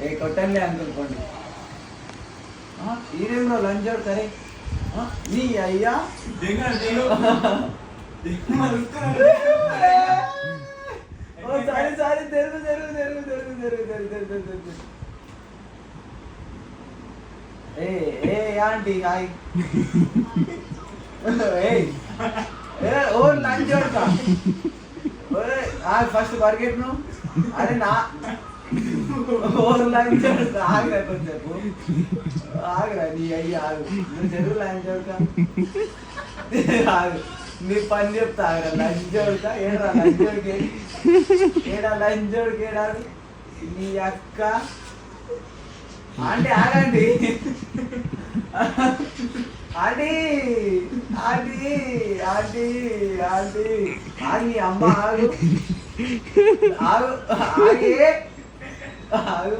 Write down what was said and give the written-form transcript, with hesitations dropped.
ఏ కొట్టండి అనుకోండి ఈరేమో లంచోడు సరే నీ అయ్యా సారీ సారీ తెరుగు తెరుగు తెరుగు తెరుగు తెరుగు తెరుగు తెరుగు తెరుగు ఏ ఏ ఆంటీ హాయ్ ఏ ఓ లంచోడు కా ఫస్ట్ బర్గెట్ ను అరే నా ఆగరా కొంచెంసేపు ఆగరా నీ అయ్యి ఆగు నువ్వు తెలుగు లంచ్ అవుతా ఆగు నీ పని చెప్తా ఆగరా లంచ్ అవుతా ఏడా లంచ్ ఏడా లంచ్ ఏడాడు నీ అక్క ఆంటీ ఆగండి ఆంటీ ఆంటీ ఆంటీ ఆంటీ ఆగి అమ్మ ఆగు ఆగు ఆగే ఆగు